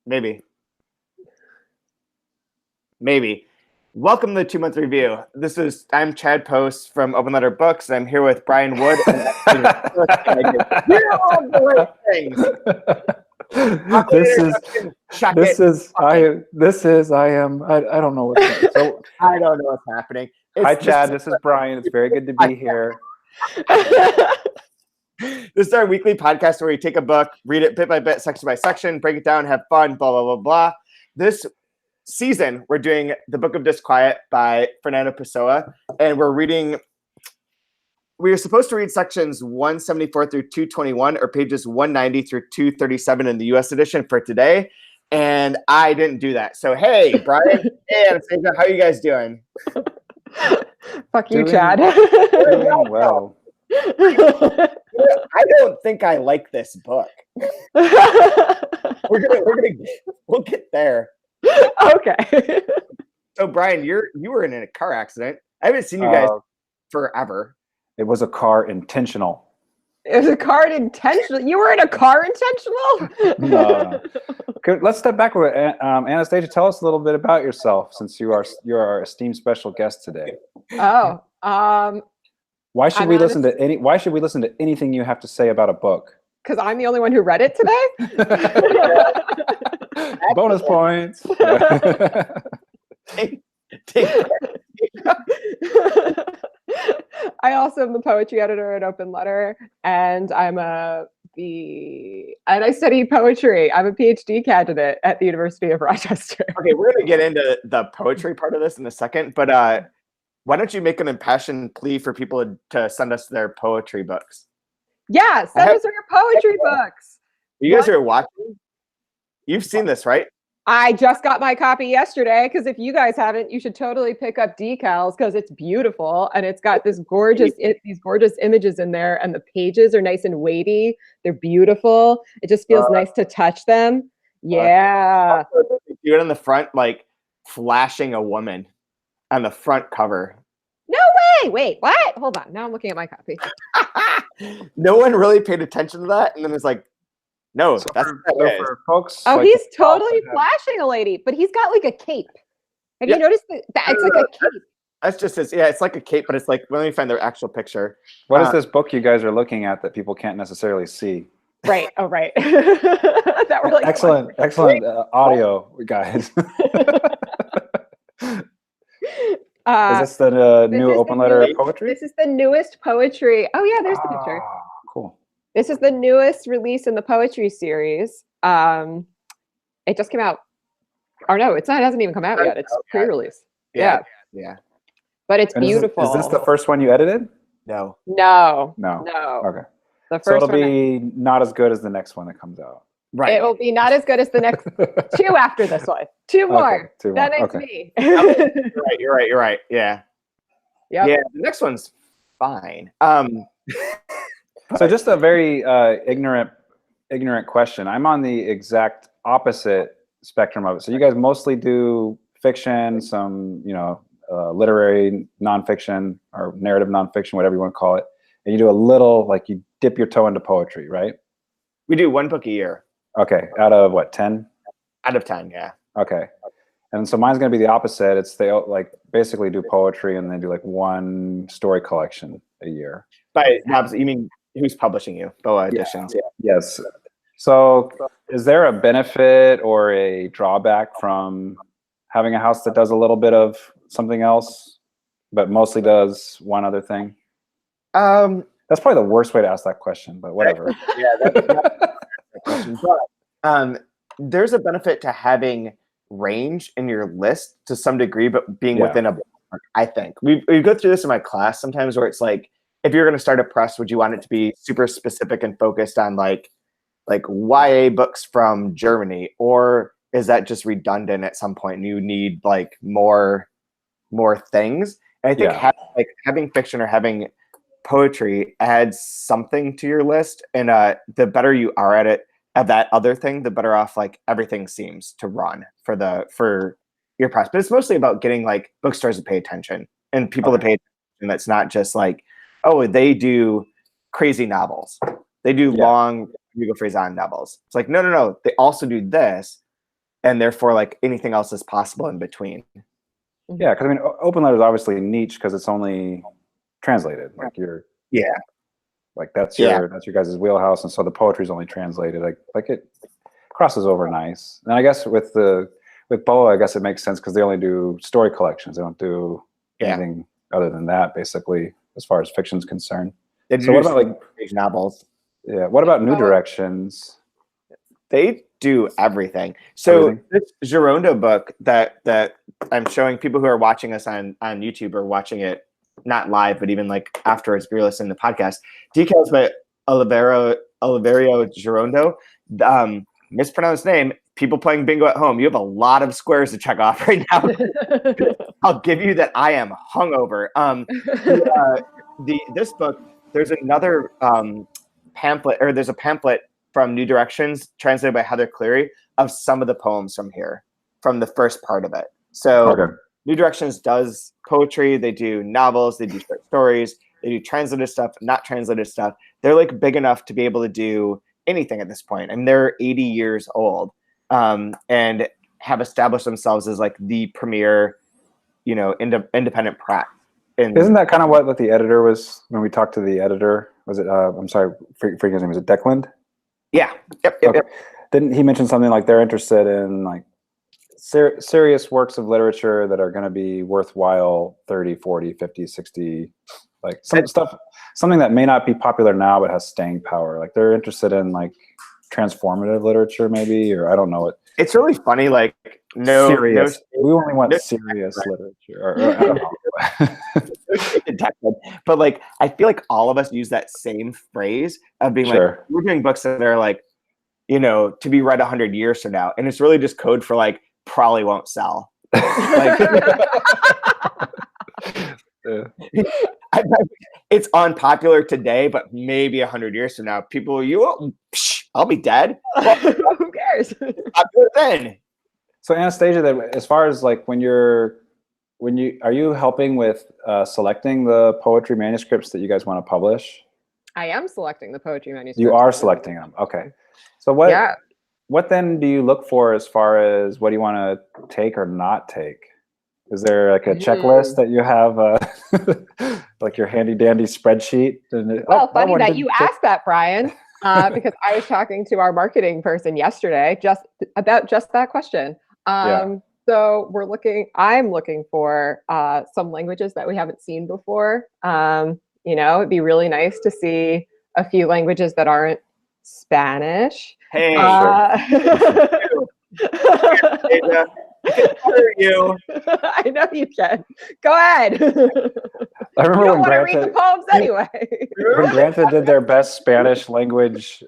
Maybe. Welcome to the 2-month review. I'm Chad Post from Open Letter Books, and I'm here with Brian Wood. And you're all the right things. I don't know what's happening. So I don't know what's happening. Hi, Chad. This is Brian. It's very good to be here. This is our weekly podcast where we take a book, read it bit by bit, section by section, break it down, have fun, blah, blah, blah, blah. This season, we're doing the Book of Disquiet by Fernando Pessoa, and we were supposed to read sections 174 through 221, or pages 190 through 237 in the U.S. edition for today, and I didn't do that. So, hey, Brian, hey, Anastasia, how are you guys doing? Fuck you, Chad. Doing well. I don't think I like this book. We'll get there. Okay. So, Brian, you were in a car accident. I haven't seen you guys forever. It was a car intentional. It was a car intentional. You were in a car intentional? No. Okay, let's step back. Anastasia, tell us a little bit about yourself, since you're our esteemed special guest today. Oh, Why should we listen to anything you have to say about a book? because I'm the only one who read it today. Bonus points. I also am the poetry editor at Open Letter, and I study poetry. I'm a PhD candidate at the University of Rochester. Okay, we're going to get into the poetry part of this in a second, but why don't you make an impassioned plea for people to send us their poetry books? Yeah, send us your poetry books. You guys are watching? You've seen this, right? I just got my copy yesterday, because if you guys haven't, you should totally pick up Decals, because it's beautiful and it's got these gorgeous images in there, and the pages are nice and weighty. They're beautiful. It just feels nice to touch them. Yeah. Do it on the front, like flashing a woman on the front cover. No way. Wait, what? Hold on. Now I'm looking at my copy. No one really paid attention to that, and then it's like, no, So that's for folks. Oh, like he's totally flashing a lady, but he's got like a cape. Have you noticed that? It's like a cape. That's just it's like a cape, but it's like, let me find the actual picture. What is this book you guys are looking at that people can't necessarily see? Right. Oh, right. That were like excellent audio, guys. Is this the new Open Letter poetry? This is the newest poetry. Oh yeah, there's the picture. Cool. This is the newest release in the poetry series. It just came out. Or no, it's not. It hasn't even come out yet. It's pre-release. Yeah. But it's beautiful. Is this the first one you edited? No. Okay. The first so it'll one be not as good as the next one that comes out. Right. It will be not as good as the next two after this one. Two more. Two that more. makes me. You're right. Yeah. Yep. Yeah. The next one's fine. So just a very ignorant question. I'm on the exact opposite spectrum of it. So you guys mostly do fiction, some literary nonfiction or narrative nonfiction, whatever you want to call it, and you do a little, like, you dip your toe into poetry, right? We do one book a year. Okay, out of what, 10? Out of 10, yeah. Okay, and so mine's going to be the opposite. It's they like basically do poetry and then do like one story collection a year. By you mean who's publishing you? Boa Editions. Yeah. Yes. So is there a benefit or a drawback from having a house that does a little bit of something else, but mostly does one other thing? That's probably the worst way to ask that question, but whatever. Yeah, that's not a question. But there's a benefit to having range in your list to some degree, but being within a ballpark, I think. We go through this in my class sometimes, where it's like, if you're going to start a press, would you want it to be super specific and focused on like YA books from Germany, or is that just redundant at some point and you need like more things? And I think having fiction or having poetry adds something to your list, and the better you are at it, at that other thing, the better off like everything seems to run for your press. But it's mostly about getting like bookstores to pay attention and people to pay attention. That's not just like, oh, they do crazy novels, they do long Hugo Frazan novels. It's like, no, they also do this. and therefore like anything else is possible in between. Yeah, because I mean, open letter is obviously niche because it's only translated. Like like that's your guys' wheelhouse, and so the poetry is only translated. Like it crosses over nice. And I guess with BOA, I guess it makes sense because they only do story collections. They don't do anything other than that, basically, as far as fiction's concerned. So what about like novels? Yeah. What about New Directions? They do everything. So this Girondo book that I'm showing people who are watching us on YouTube or watching it not live, but even like afterwards, if you're listening to the podcast, Decals by Oliverio Girondo. Mispronounced name. People playing bingo at home. You have a lot of squares to check off right now. I'll give you that I am hungover. This book, there's another pamphlet, or there's a pamphlet from New Directions translated by Heather Cleary of some of the poems from here, from the first part of it. So New Directions does poetry, they do novels, they do short stories, they do translated stuff, not translated stuff. They're like big enough to be able to do anything at this point. I mean, they're 80 years old and have established themselves as like the premier, independent press. Isn't that kind of what the editor was when we talked to the editor? Was it? I'm sorry, forget his name. Was it Declan? Yeah. Yep. Didn't he mention something like they're interested in like serious works of literature that are going to be worthwhile 30, 40, 50, 60, like something that may not be popular now but has staying power. Like they're interested in like transformative literature maybe, or I don't know what. It's really funny, like we only want serious literature. Or I don't know. But like I feel like all of us use that same phrase of being like, we're doing books that are like, to be read 100 years from now. And it's really just code for like probably won't sell. Like, it's unpopular today, but maybe 100 years from now, people, I'll be dead. Who cares? Popular then. So Anastasia, as far as like are you helping with selecting the poetry manuscripts that you guys want to publish? I am selecting the poetry manuscripts. You are selecting them. Okay. So what then do you look for as far as what do you want to take or not take? Is there like a checklist that you have, like your handy dandy spreadsheet? Well, funny that you asked that, Brian, because I was talking to our marketing person yesterday just about that question. So I'm looking for some languages that we haven't seen before. It'd be really nice to see a few languages that aren't Spanish. Hey, you. I know you can. Go ahead. I remember you don't want to read the poems anyway. When Granta did their best Spanish language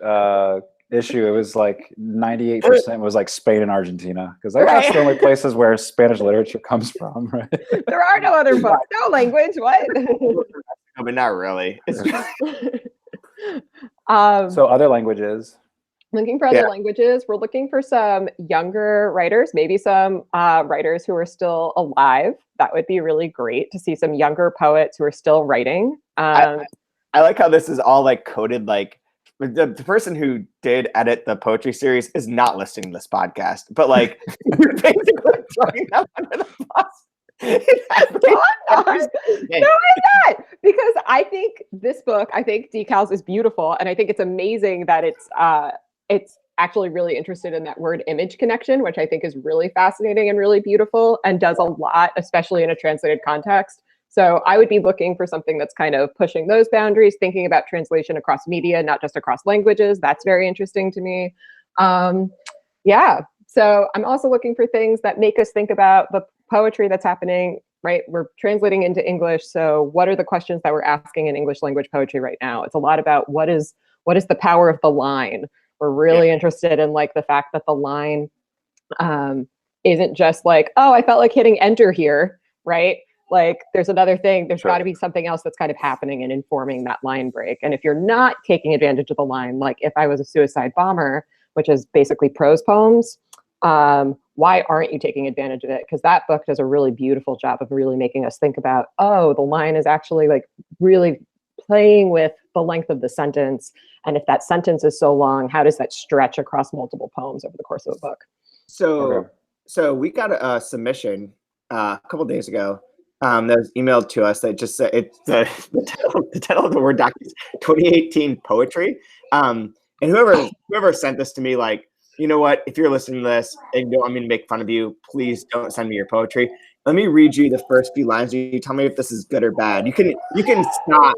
issue, it was like 98% was like Spain and Argentina, because that's the only places where Spanish literature comes from, right? There are no other books. No language. What? But not really. So other languages. Looking for other languages. We're looking for some younger writers, maybe some writers who are still alive. That would be really great to see some younger poets who are still writing. I like how this is all like coded. Like the person who did edit the poetry series is not listening to this podcast, but like you're basically throwing them under the bus. No, I'm not. Because I think this book, Decals is beautiful, and I think it's amazing that it's actually really interested in that word image connection, which I think is really fascinating and really beautiful and does a lot, especially in a translated context. So I would be looking for something that's kind of pushing those boundaries, thinking about translation across media, not just across languages. That's very interesting to me. So I'm also looking for things that make us think about the poetry that's happening, right? We're translating into English. So what are the questions that we're asking in English language poetry right now? It's a lot about what is the power of the line? We're really interested in like the fact that the line isn't just like, oh, I felt like hitting enter here, right? Like there's another thing, there's got to be something else that's kind of happening and informing that line break. And if you're not taking advantage of the line, like If I Was a Suicide Bomber, which is basically prose poems, why aren't you taking advantage of it? Because that book does a really beautiful job of really making us think about, oh, the line is actually like really playing with the length of the sentence. And if that sentence is so long, how does that stretch across multiple poems over the course of a book? So we got a submission a couple days ago that was emailed to us that just said the title of the Word doc is 2018 poetry. And whoever sent this to me, like, you know what, if you're listening to this and you don't want me to make fun of you, please don't send me your poetry. Let me read you the first few lines. You tell me if this is good or bad. You can stop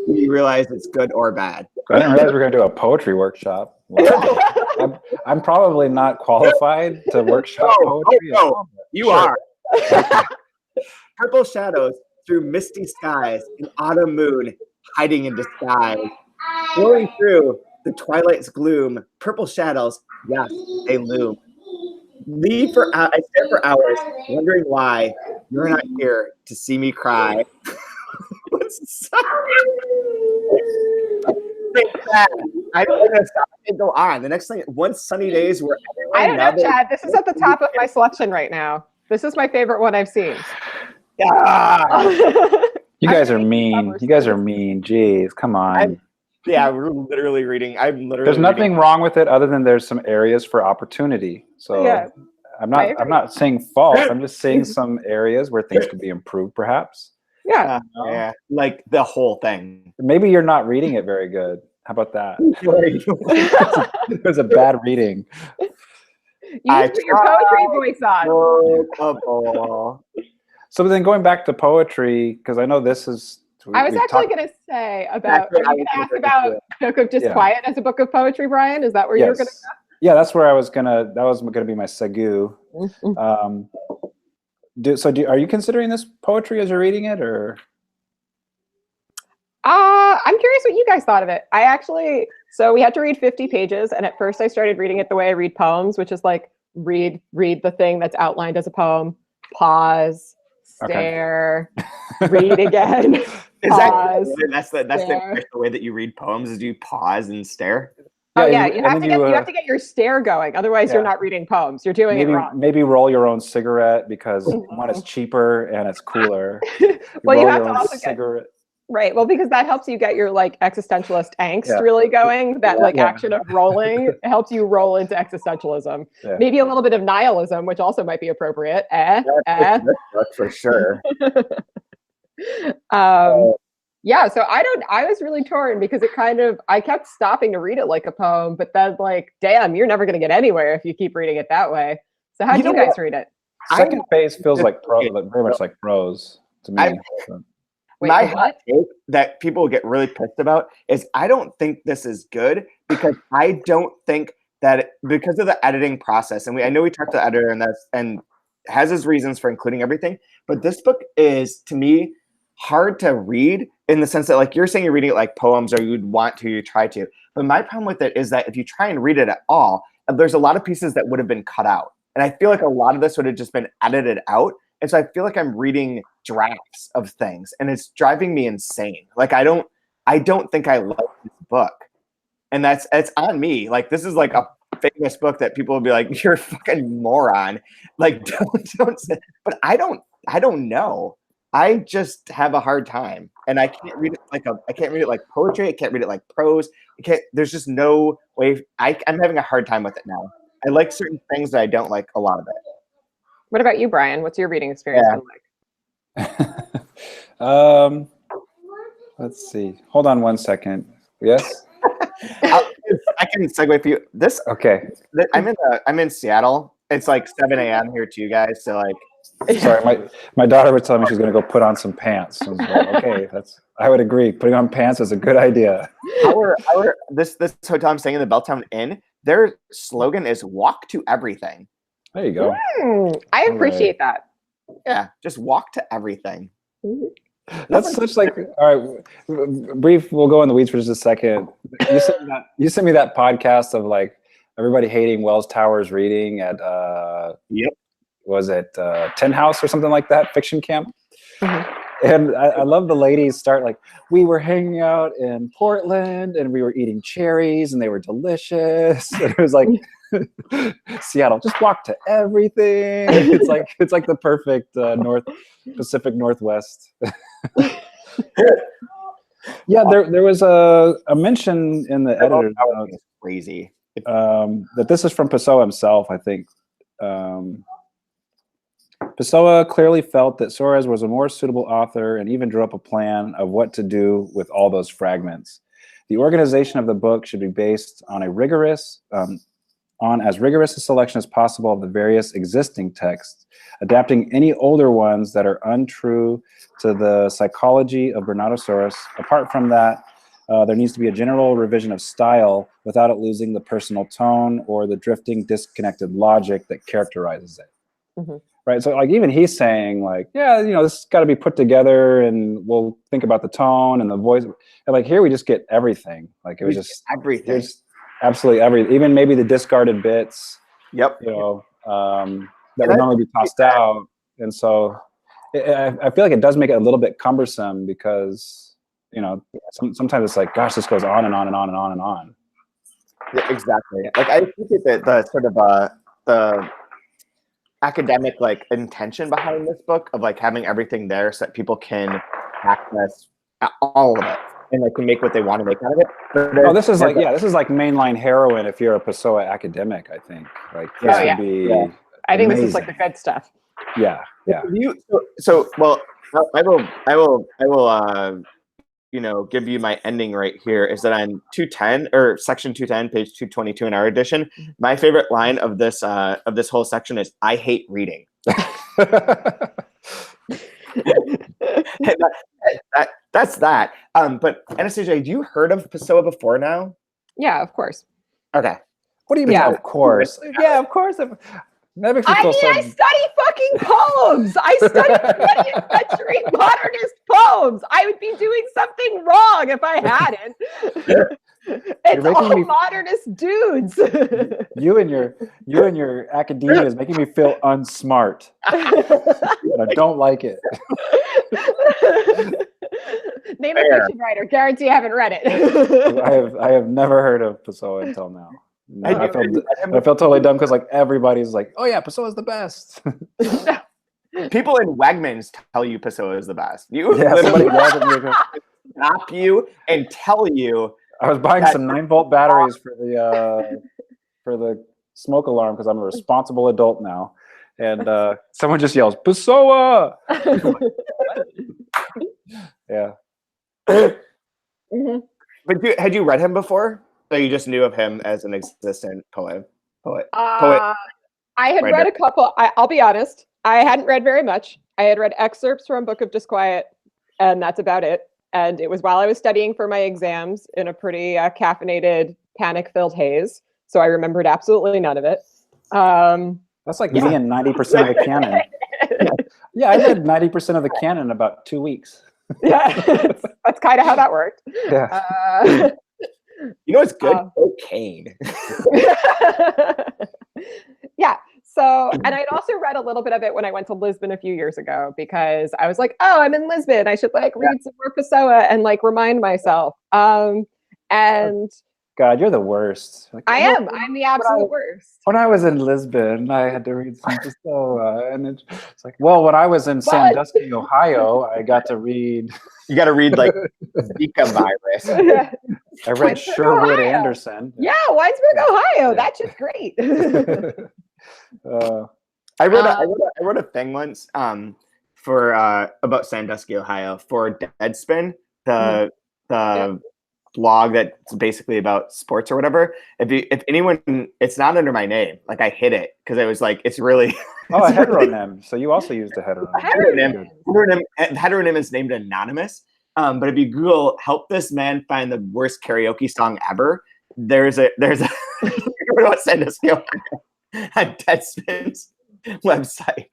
when you realize it's good or bad. I didn't realize we were going to do a poetry workshop. Wow. I'm probably not qualified to workshop poetry. No, you are. Purple shadows through misty skies, an autumn moon hiding in disguise. Flowing through the twilight's gloom, purple shadows, yes, they loom. I stare for hours, wondering why you're not here to see me cry. I'm gonna stop and go on. The next thing, one sunny days where I don't know, Chad. This is at the top of my selection right now. This is my favorite one I've seen. You guys are mean. You guys are mean. Jeez, come on. We're literally reading. There's nothing wrong with it other than there's some areas for opportunity. So yeah, I'm not saying false. I'm just saying some areas where things could be improved, perhaps. Yeah. Yeah, like the whole thing. Maybe you're not reading it very good. How about that? It was a bad reading. You put your poetry voice on. So then going back to poetry, because I know this is... I was actually going to say about... Are you going to ask about Book of Disquiet as a book of poetry, Brian? Is that where you were going to go? Yeah, that's where I was going to... That was going to be my segue. Are you considering this poetry as you're reading it, or? I'm curious what you guys thought of it. So we had to read 50 pages, and at first I started reading it the way I read poems, which is like read the thing that's outlined as a poem, pause, stare, read again. Pause, that's the way that you read poems is you pause and stare. You have to get your stare going. Otherwise, you're not reading poems. You're doing it wrong. Maybe roll your own cigarette because one is cheaper and it's cooler. Well, you have to also cigarette. Right. Well, because that helps you get your like existentialist angst really going. That action of rolling helps you roll into existentialism. Yeah. Maybe a little bit of nihilism, which also might be appropriate. That's for sure. Yeah, so I was really torn because I kept stopping to read it like a poem, but then like, damn, you're never going to get anywhere if you keep reading it that way. So how do you guys read it? Second phase feels like prose, very much like prose to me. My hot take that people get really pissed about is I don't think this is good because I don't think that because of the editing process, and I know we talked to the editor and has his reasons for including everything, but this book is, to me, hard to read in the sense that, like, you're saying you're reading it like poems or you try to. But my problem with it is that if you try and read it at all, there's a lot of pieces that would have been cut out. And I feel like a lot of this would have just been edited out. And so I feel like I'm reading drafts of things and it's driving me insane. Like, I don't think I like this book. And it's on me. Like, this is like a famous book that people will be like, you're a fucking moron. Like, don't say, but I don't know. I just have a hard time, and I can't read it like poetry. I can't read it like prose. There's just no way. I'm having a hard time with it now. I like certain things, but I don't like a lot of it. What about you, Brian? What's your reading experience been like? Let's see. Hold on one second. Yes. I can segue for you. This okay. I'm in Seattle. It's like 7 a.m. here too, guys. So like. Sorry, my daughter was telling me she's going to go put on some pants. I was like, okay, I would agree. Putting on pants is a good idea. This hotel I'm staying in, the Belltown Inn, their slogan is "Walk to everything." There you go. I appreciate that. Yeah, just walk to everything. That's such like, all right, brief. We'll go in the weeds for just a second. You sent me that podcast of like everybody hating Wells Towers reading at Yep. Was it Tin House or something like that, fiction camp? Mm-hmm. And I love the ladies start like, we were hanging out in Portland and we were eating cherries and they were delicious. And it was like Seattle, just walk to everything. It's like the perfect Pacific Northwest. Yeah, there was a mention in the editor's notes, crazy. That this is from Pessoa himself, I think. Pessoa clearly felt that Soares was a more suitable author and even drew up a plan of what to do with all those fragments. The organization of the book should be based on as rigorous a selection as possible of the various existing texts, adapting any older ones that are untrue to the psychology of Bernardo Soares. Apart from that, there needs to be a general revision of style without it losing the personal tone or the drifting, disconnected logic that characterizes it. Mm-hmm. Right, so like even he's saying like, yeah, this has got to be put together, and we'll think about the tone and the voice. And like here, we just get everything. Like it was just everything. Here's absolutely everything, even maybe the discarded bits. Yep. That would normally be tossed out, and so I feel like it does make it a little bit cumbersome because sometimes it's like, gosh, this goes on and on and on and on and on. Yeah, exactly. Like I appreciate the sort of the academic like intention behind this book of like having everything there so that people can access all of it and like can make what they want to make out of it. But this is like mainline heroin if you're a Pessoa academic, I think. Like this would be I think amazing. this is like the good stuff. Yeah. Well, I will give you my ending right here. Is that on 210 or section 210, page 222 in our edition? My favorite line of this whole section is "I hate reading." That's that. But Anastasia, have you heard of Pessoa before now? Yeah, of course. Okay. What do you mean? Yeah. Of course. Yeah, of course. I study fucking poems. I study 20th century modernist poems. I would be doing something wrong if I hadn't. It's all modernist dudes. You and your academia is making me feel unsmart. And I don't like it. Name a fiction writer. Guarantee I haven't read it. I have never heard of Pessoa until now. No, I felt totally dumb because like everybody's like, oh yeah, Pessoa is the best. People in Wegmans tell you Pessoa is the best. Somebody stop you and tell you. I was buying some 9-volt batteries for the smoke alarm because I'm a responsible adult now, and someone just yells Pessoa. Yeah. Mm-hmm. But had you read him before? So you just knew of him as an existent poet. I had read a couple. I'll be honest. I hadn't read very much. I had read excerpts from Book of Disquiet, and that's about it. And it was while I was studying for my exams in a pretty caffeinated, panic-filled haze. So I remembered absolutely none of it. That's like me and 90% of the canon. Yeah, I read 90% of the canon in about 2 weeks. Yeah, that's kind of how that worked. Yeah. You know what's good? Cocaine. Yeah. So, and I'd also read a little bit of it when I went to Lisbon a few years ago because I was like, oh, I'm in Lisbon. I should like read some more Pessoa and like remind myself. And God, you're the worst. Like, I am. I'm the absolute worst. When I was in Lisbon, I had to read some Pessoa, and it's like, well, when I was in Sandusky, Ohio, I got to read. You got to read like Zika virus. I read Sherwood Ohio. Anderson. Yeah, Winesburg, Ohio. That's just great. I wrote a thing once for about Sandusky, Ohio for Deadspin, the blog that's basically about sports or whatever. If anyone, it's not under my name. Like I hid it because I was like, it's really a heteronym. So you also used a heteronym. Heteronym is named anonymous. But if you Google "help this man find the worst karaoke song ever," there's a Sandusky, Ohio on Deadspin's website.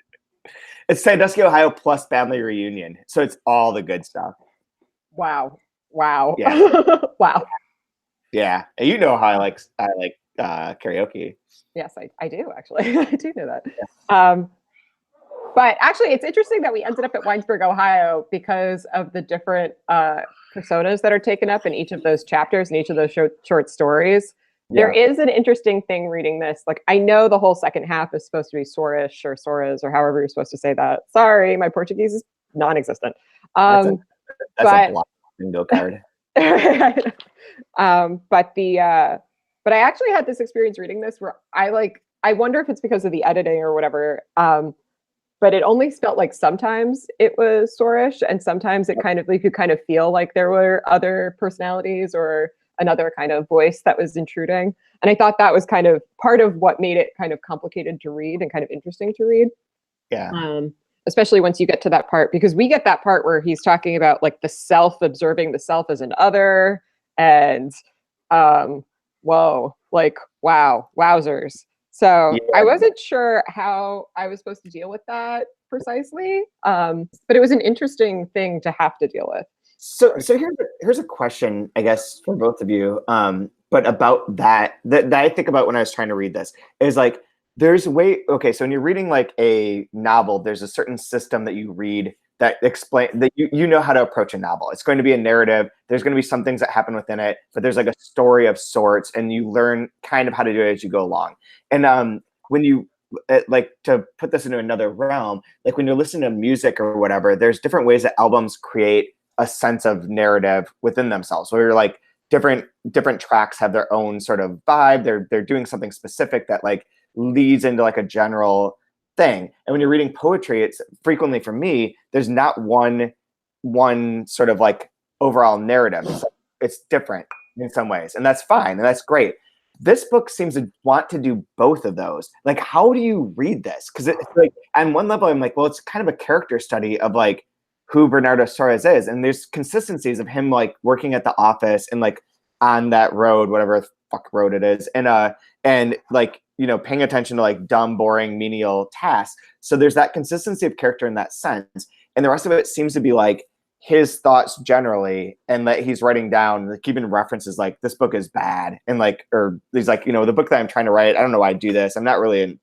It's Sandusky, Ohio plus family reunion, so it's all the good stuff. Wow. Yeah. Wow. Yeah, and you know how I like karaoke. Yes, I do actually. I do know that. Yeah. But actually, it's interesting that we ended up at Winesburg, Ohio, because of the different personas that are taken up in each of those chapters and each of those short stories. Yeah. There is an interesting thing reading this. Like, I know the whole second half is supposed to be Soares or Soares or however you're supposed to say that. Sorry, my Portuguese is non-existent. That's a block. bingo card. But I actually had this experience reading this where I wonder if it's because of the editing or whatever. But it only felt like sometimes it was Sorish, and sometimes it kind of, you could kind of feel like there were other personalities or another kind of voice that was intruding. And I thought that was kind of part of what made it kind of complicated to read and kind of interesting to read. Yeah. Especially once you get to that part, because we get that part where he's talking about like the self observing the self as an other, and whoa, like wow, wowzers. So Yeah. I wasn't sure how I was supposed to deal with that precisely, but it was an interesting thing to have to deal with. So here's a question, I guess, for both of you. But about that I think about when I was trying to read this is like, there's a way. Okay, so when you're reading like a novel, there's a certain system that you read that explain that you know how to approach a novel. It's going to be a narrative. There's going to be some things that happen within it, but there's like a story of sorts, and you learn kind of how to do it as you go along. And when you like, to put this into another realm, like when you're listening to music or whatever, there's different ways that albums create a sense of narrative within themselves. So you're like, different tracks have their own sort of vibe. They're doing something specific that like leads into like a general thing. And when you're reading poetry, it's frequently, for me, there's not one sort of like overall narrative. It's different in some ways, and that's fine, and that's great. This book seems to want to do both of those. Like, how do you read this? Because it's like, on one level, I'm like, well, it's kind of a character study of like who Bernardo Soares is, and there's consistencies of him like working at the office and like on that road, whatever the fuck road it is, and like, you know, paying attention to like dumb, boring, menial tasks. So there's that consistency of character in that sense, and the rest of it seems to be like his thoughts generally, and that he's writing down, like, keeping references like, this book is bad, and like, or he's like, you know, the book that I'm trying to write, I don't know why I do this. I'm not a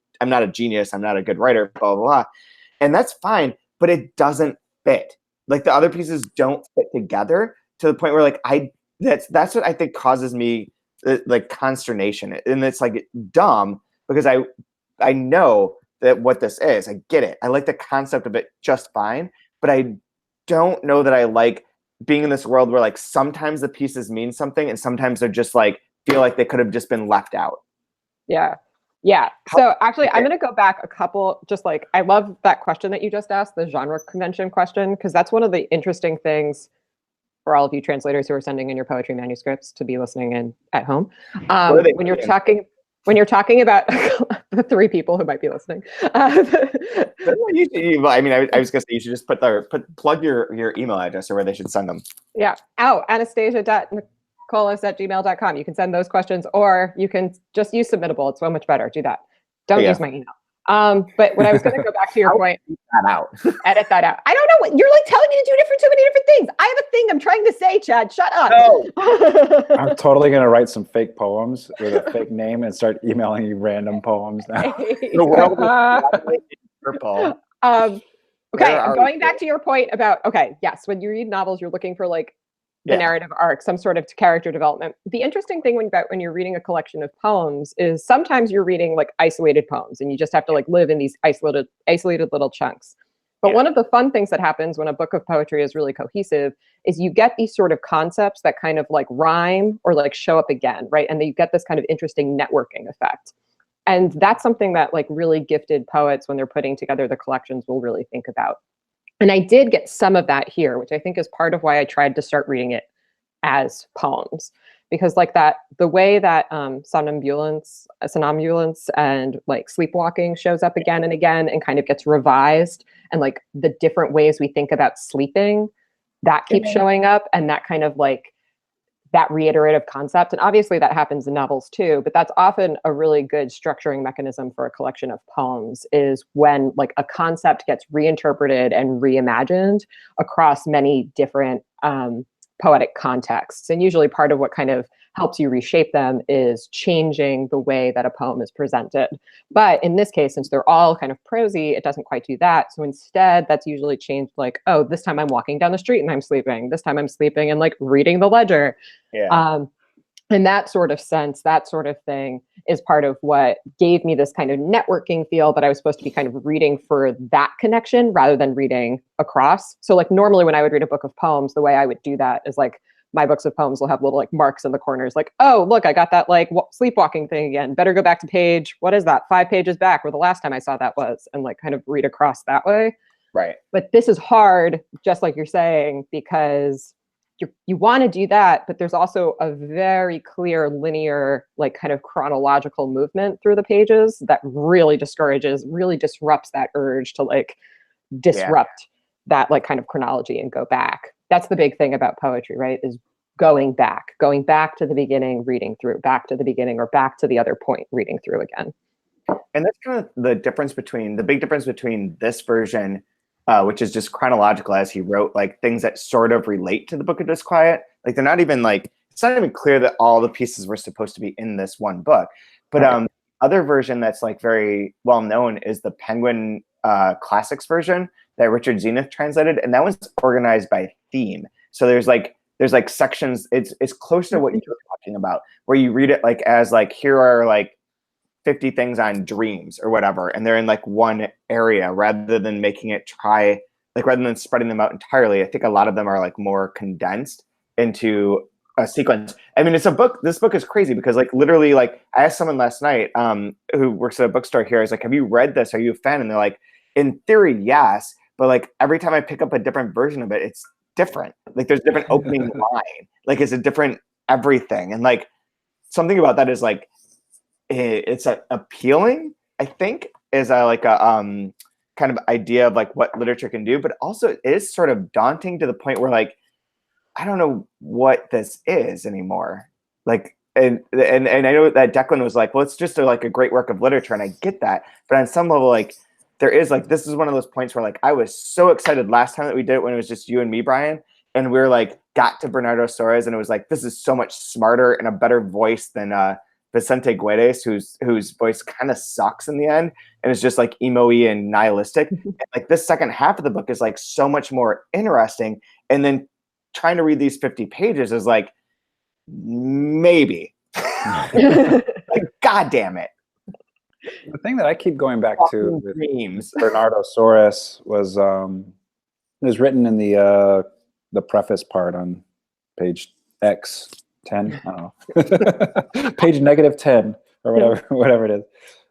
genius. I'm not a good writer, blah, blah, blah. And that's fine, but it doesn't fit. Like, the other pieces don't fit together to the point where like, that's what I think causes me like consternation. And it's like dumb, because I know that what this is, I get it. I like the concept of it just fine, but I don't know that I like being in this world where like sometimes the pieces mean something and sometimes they're just like, feel like they could have just been left out. Yeah. So actually, I'm going to go back a couple, just like, I love that question that you just asked, the genre convention question, because that's one of the interesting things for all of you translators who are sending in your poetry manuscripts to be listening in at home. When you're talking about the 3 people who might be listening. I mean, I was gonna say, you should just plug your email address or where they should send them. Yeah. Anastasia.nicolas@gmail.com. You can send those questions, or you can just use Submittable. It's so much better. Do that. Don't use my email. But when I was going to go back to your point, edit that out. I don't know what you're like telling me to do so many different things. I have a thing I'm trying to say, Chad. Shut up. No. I'm totally going to write some fake poems with a fake name and start emailing you random poems now. The world is purple. Okay, I'm going back to your point about, yes, when you read novels, you're looking for like the narrative arc, some sort of character development. The interesting thing when you're reading a collection of poems is sometimes you're reading like isolated poems, and you just have to like live in these isolated little chunks. But one of the fun things that happens when a book of poetry is really cohesive is you get these sort of concepts that kind of like rhyme or like show up again, right? And then you get this kind of interesting networking effect. And that's something that like really gifted poets, when they're putting together the collections, will really think about. And I did get some of that here, which I think is part of why I tried to start reading it as poems, because like that, the way that somnambulance and like sleepwalking shows up again and again and kind of gets revised, and like the different ways we think about sleeping, that keeps showing up, and that kind of like that reiterative concept. And obviously that happens in novels too, but that's often a really good structuring mechanism for a collection of poems, is when like a concept gets reinterpreted and reimagined across many different poetic contexts. And usually part of what kind of helps you reshape them is changing the way that a poem is presented. But in this case, since they're all kind of prosy, it doesn't quite do that. So instead, that's usually changed like, oh, this time I'm walking down the street and I'm sleeping. This time I'm sleeping and like reading the ledger. Yeah. in that sort of sense, that sort of thing is part of what gave me this kind of networking feel, but I was supposed to be kind of reading for that connection rather than reading across. So like normally when I would read a book of poems, the way I would do that is like my books of poems will have little like marks in the corners, like, oh, look, I got that like sleepwalking thing again. Better go back to page, what is that? 5 pages back where the last time I saw that was, and like kind of read across that way. Right. But this is hard, just like you're saying, because you want to do that, but there's also a very clear linear, like kind of chronological movement through the pages that really disrupts that urge to like disrupt that like kind of chronology and go back. That's the big thing about poetry, right? Is going back to the beginning, reading through, back to the beginning, or back to the other point, reading through again. And that's kind of the big difference between this version, which is just chronological, as he wrote, like things that sort of relate to the Book of Disquiet. Like they're not even like, it's not even clear that all the pieces were supposed to be in this one book. But other version that's like very well known is the Penguin Classics version that Richard Zenith translated, and that one's organized by theme. So there's like sections. It's close to what you're talking about, where you read it like as like, here are like 50 things on dreams or whatever, and they're in like one area rather than making it rather than spreading them out entirely. I think a lot of them are like more condensed into a sequence. I mean, this book is crazy because like literally, like I asked someone last night who works at a bookstore here, I was like, have you read this? Are you a fan? And they're like, in theory, yes, but like every time I pick up a different version of it, it's different. Like there's different opening line, like it's a different everything. And like something about that is like, it's appealing, I think, is like a kind of idea of like what literature can do, but also it is sort of daunting to the point where like, I don't know what this is anymore. Like, and I know that Declan was like, well, it's just like a great work of literature, and I get that, but on some level, like there is like, this is one of those points where like I was so excited last time that we did it when it was just you and me, Brian, and we were like got to Bernardo Soares, and it was like, this is so much smarter and a better voice than Vicente Guedes, whose voice kind of sucks in the end, and it's just like emo-y and nihilistic. And like this second half of the book is like so much more interesting, and then trying to read these 50 pages is like, maybe. Like, God damn it. The thing that I keep going back to with dreams. Bernardo Soares was it was written in the preface part on page X 10. I don't know, page -10 or whatever it is.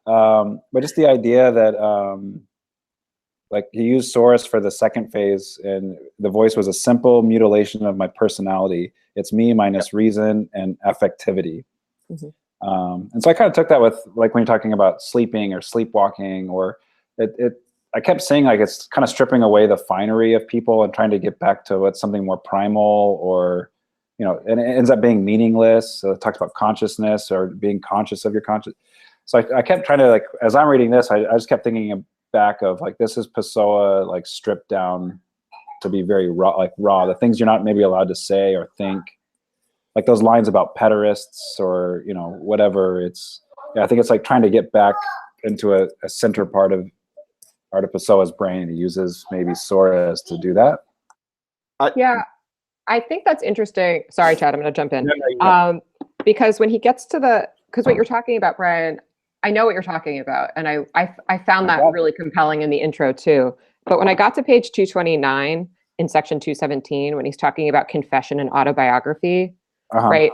But just the idea that like he used Soares for the second phase, and the voice was a simple mutilation of my personality. It's me minus reason and affectivity. And so I kind of took that with like when you're talking about sleeping or sleepwalking, or I kept saying like it's kind of stripping away the finery of people and trying to get back to what's something more primal, or you know, and it ends up being meaningless. So it talks about consciousness or being conscious of your conscious. So I kept trying to, like, as I'm reading this, I just kept thinking back of like, this is Pessoa like stripped down to be very raw, the things you're not maybe allowed to say or think, like those lines about pederasts or, you know, whatever. It's, yeah, I think it's like trying to get back into a center part of Pessoa's brain. He uses maybe Soares to do that. Yeah, I think that's interesting. Sorry, Chad, I'm going to jump in. No, because when he gets to because what you're talking about, Brian, I know what you're talking about. And I found that really compelling in the intro too. But when I got to page 229 in section 217, when he's talking about confession and autobiography, right?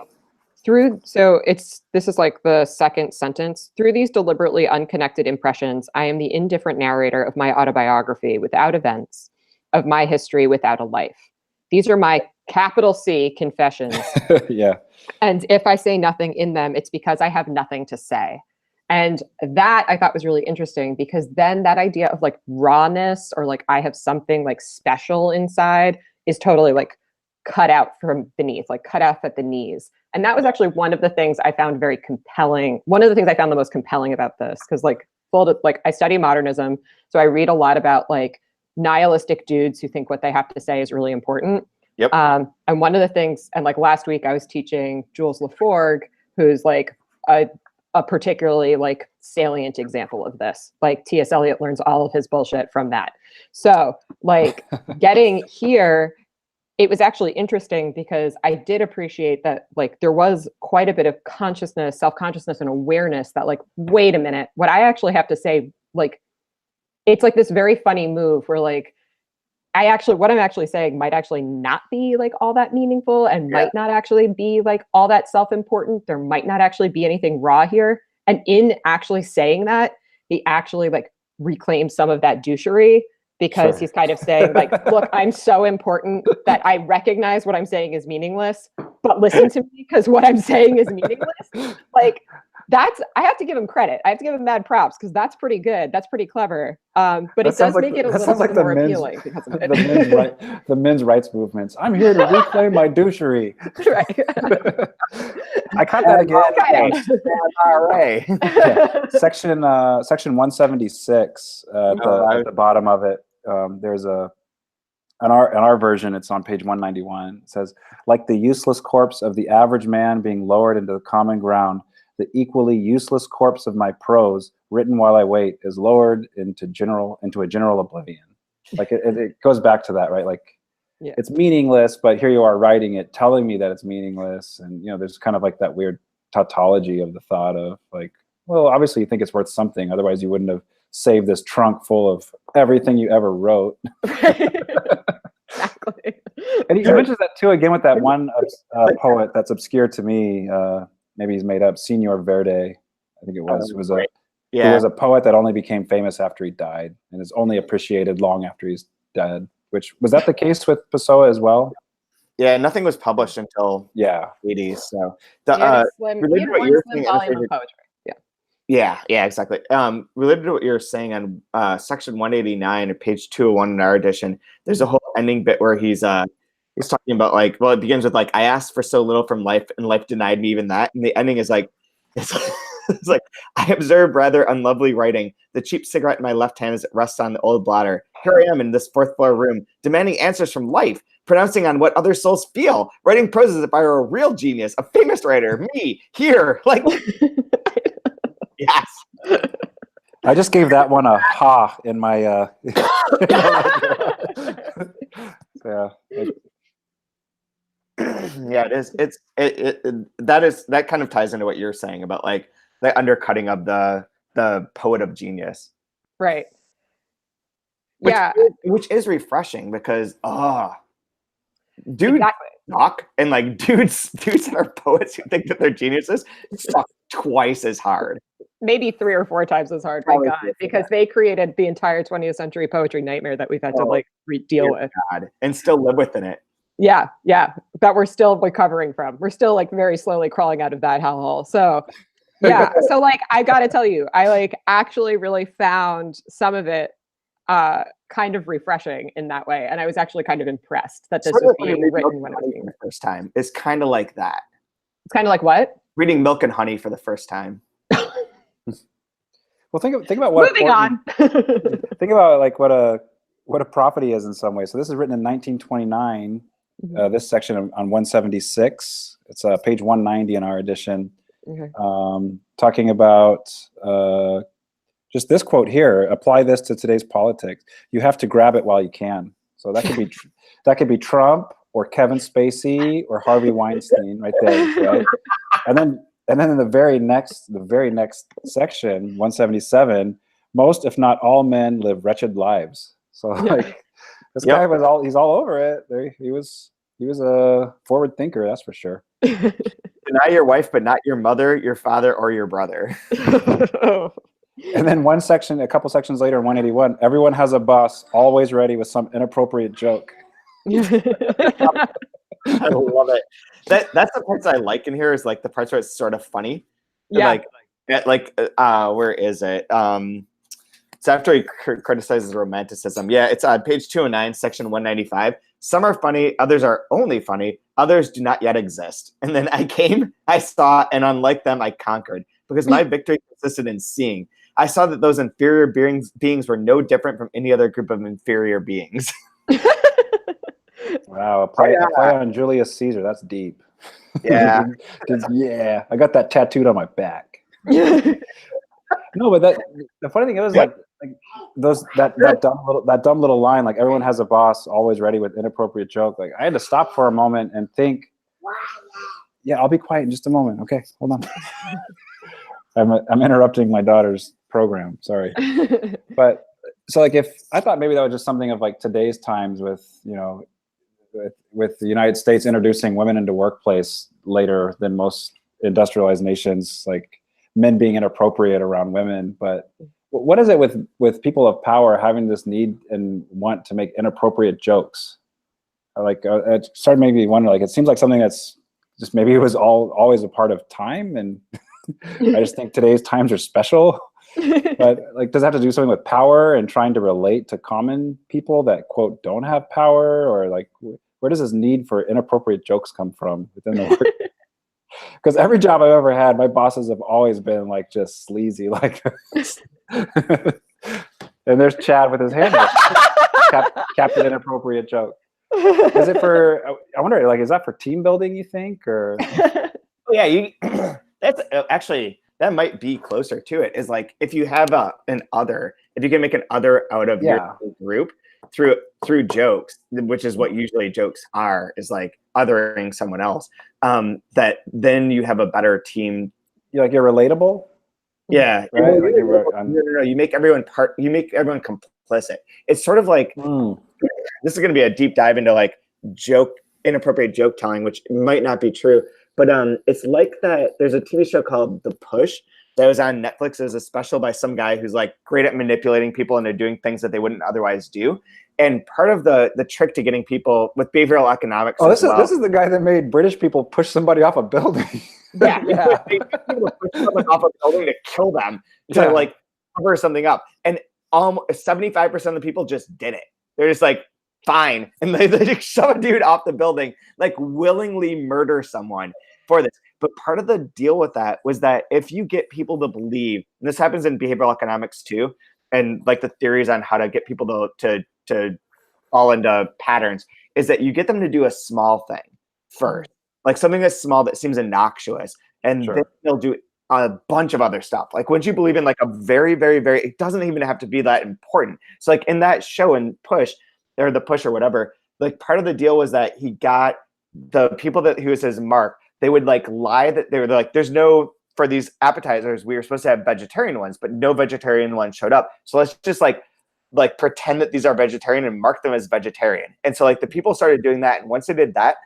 This is like the second sentence. Through these deliberately unconnected impressions, I am the indifferent narrator of my autobiography without events, of my history without a life. These are my capital C confessions. Yeah. And if I say nothing in them, it's because I have nothing to say. And that I thought was really interesting, because then that idea of like rawness, or like I have something like special inside, is totally like cut out from beneath, like cut off at the knees. And that was actually one of the things I found very compelling. One of the things I found the most compelling about this, because like I study modernism, so I read a lot about like nihilistic dudes who think what they have to say is really important. Yep. And one of the things, and like last week I was teaching Jules Laforgue, who's like a particularly like salient example of this. Like T.S. Eliot learns all of his bullshit from that. So like getting here it was actually interesting because I did appreciate that, like, there was quite a bit of consciousness, self-consciousness, and awareness that, like, wait a minute, what I actually have to say, like, it's like this very funny move where, like, what I'm actually saying might actually not be like all that meaningful and might not actually be like all that self-important. There might not actually be anything raw here. And in actually saying that, he actually like reclaims some of that douchery because he's kind of saying like, look, I'm so important that I recognize what I'm saying is meaningless, but listen to me because what I'm saying is meaningless. Like, I have to give him credit. I have to give him mad props because that's pretty good. That's pretty clever. But it does make it a little bit more appealing because of it. The men's rights movements. I'm here to reclaim my douchery. Right. I caught that again. All right. Section 176 at the bottom of it. There's in our version, it's on page 191. It says, like the useless corpse of the average man being lowered into the common ground, the equally useless corpse of my prose, written while I wait, is lowered into a general oblivion. Like it goes back to that, right? Like it's meaningless, but here you are writing it, telling me that it's meaningless. And there's kind of like that weird tautology of the thought of like, well, obviously you think it's worth something, otherwise you wouldn't have saved this trunk full of everything you ever wrote. Exactly. And he mentions that too again with that one poet that's obscure to me. Maybe he's made up, Senor Verde, I think it was. Who was a poet that only became famous after he died and is only appreciated long after he's dead. Was that the case with Pessoa as well? Yeah, nothing was published until 80s. So related to what you're saying, volume of poetry. Yeah, exactly. Related to what you're saying on section 189 or page 201 in our edition, there's a whole ending bit where he's talking about like, well, it begins with like, I asked for so little from life and life denied me even that. And the ending is like, it's like, I observed rather unlovely writing, the cheap cigarette in my left hand as it rests on the old bladder. Here I am in this fourth floor room, demanding answers from life, pronouncing on what other souls feel, writing prose as if I were a real genius, a famous writer, me, here, like, yes. I just gave that one a ha in my, yeah. Yeah, it is. That kind of ties into what you're saying about like the undercutting of the poet of genius, right? Which is refreshing because dudes suck, and like dudes that are poets who think that they're geniuses suck twice as hard, maybe 3 or 4 times as hard. My God, because they created the entire 20th century poetry nightmare that we've had to like deal with and still live within it. Yeah, that we're still recovering from. We're still like very slowly crawling out of that hellhole. So yeah, so like I gotta tell you, I like actually really found some of it kind of refreshing in that way, and I was actually kind of impressed that this was being written when it was being written the first time. It's kind of like that. It's kind of like what? Reading Milk and Honey for the first time. Well, think about what. Moving on. Think about like what a prophet he is in some ways. So this is written in 1929. This section on 176. It's page 190 in our edition. Talking about just this quote here. Apply this to today's politics. You have to grab it while you can. So that could be Trump or Kevin Spacey or Harvey Weinstein right there, right? And then in the very next section, 177, most if not all men live wretched lives. So like this guy he's all over it. He was a forward thinker, that's for sure. Deny your wife, but not your mother, your father, or your brother. And then a couple sections later, in 181, everyone has a boss, always ready with some inappropriate joke. I love it. That's the parts I like in here is like the parts where it's sort of funny. Yeah. Where is it? So after he criticizes romanticism, it's on page 209, section 195. Some are funny, others are only funny, others do not yet exist. And then I came, I saw, and unlike them, I conquered, because my victory consisted in seeing. I saw that those inferior beings were no different from any other group of inferior beings. Wow, a play on Julius Caesar. That's deep. Yeah. Yeah, I got that tattooed on my back. No, but the funny thing is, like that dumb little line, like everyone has a boss always ready with inappropriate joke. Like I had to stop for a moment and think, yeah, I'll be quiet in just a moment. Okay, hold on. I'm interrupting my daughter's program. Sorry. But so like, if I thought maybe that was just something of like today's times with, you know, with the United States introducing women into workplace later than most industrialized nations, like men being inappropriate around women. But what is it with people of power having this need and want to make inappropriate jokes? Like it started making me wonder, like, it seems like something that's just, maybe it was always a part of time, and I just think today's times are special. But like, does it have to do something with power and trying to relate to common people that, quote, don't have power? Or like, where does this need for inappropriate jokes come from within the work? Because every job I've ever had, my bosses have always been like just sleazy, like and there's Chad with his hand up. Captain Inappropriate Joke. Is it for, I wonder, like, is that for team building, you think? Or yeah, that's actually, that might be closer to it, is like, if you have an other, if you can make an other out of your group through jokes, which is what usually jokes are, is like othering someone else, that then you have a better team. You're relatable. Yeah, right. No, you make everyone complicit. It's sort of like, this is going to be a deep dive into like inappropriate joke telling, which might not be true, but it's like that. There's a TV show called The Push that was on Netflix. It was a special by some guy who's like great at manipulating people into doing things that they wouldn't otherwise do. And part of the trick to getting people with behavioral economics. Oh, this is the guy that made British people push somebody off a building. Yeah. They people push someone off a building to kill them, to like cover something up. And 75% of the people just did it. They're just like, fine. And they just shove a dude off the building, like willingly murder someone for this. But part of the deal with that was that if you get people to believe, and this happens in behavioral economics too, and like the theories on how to get people to fall into patterns, is that you get them to do a small thing first, like something that's small that seems innocuous, and then they'll do a bunch of other stuff. Like once you believe in like a very, very, very, it doesn't even have to be that important. So like in that show, in Push, or The Push or whatever, like part of the deal was that he got the people that he was his mark, they would like lie that they were like, there's no, for these appetizers, we were supposed to have vegetarian ones, but no vegetarian ones showed up. So let's just like pretend that these are vegetarian and mark them as vegetarian. And so like the people started doing that. And once they did that,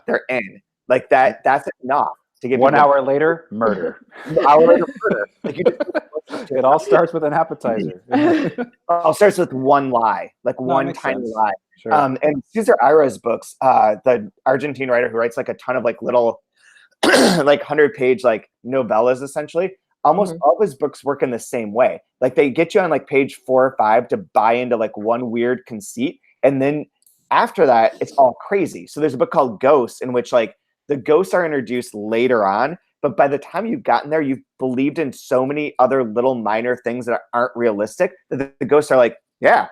they're in. Like that's enough to get 1 hour later, murder. Like it all starts with an appetizer. It all starts with one lie, like one tiny lie. Sure. And Cesar Ira's books, the Argentine writer who writes like a ton of like little like 100-page like novellas, essentially, almost all of his books work in the same way. Like they get you on like page 4 or 5 to buy into like one weird conceit, and then after that it's all crazy. So there's a book called Ghosts, in which like the ghosts are introduced later on, but by the time you've gotten there, you've believed in so many other little minor things that aren't realistic that the ghosts are like, yeah,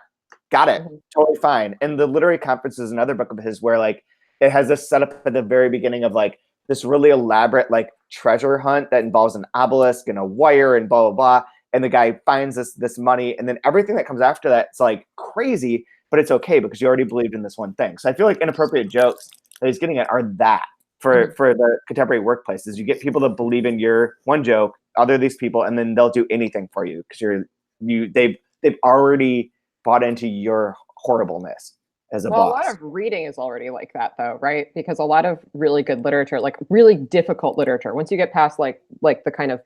got it, totally fine. And The Literary Conference is another book of his where like it has this setup at the very beginning of like this really elaborate like treasure hunt that involves an obelisk and a wire and blah blah blah, and the guy finds this money, and then everything that comes after that, it's like crazy, but it's okay because you already believed in this one thing. So I feel like inappropriate jokes that he's getting at are that for the contemporary workplaces. You get people to believe in your one joke, other these people, and then they'll do anything for you because they've already bought into your horribleness as a boss. A lot of reading is already like that, though, right? Because a lot of really good literature, like really difficult literature, once you get past like the kind of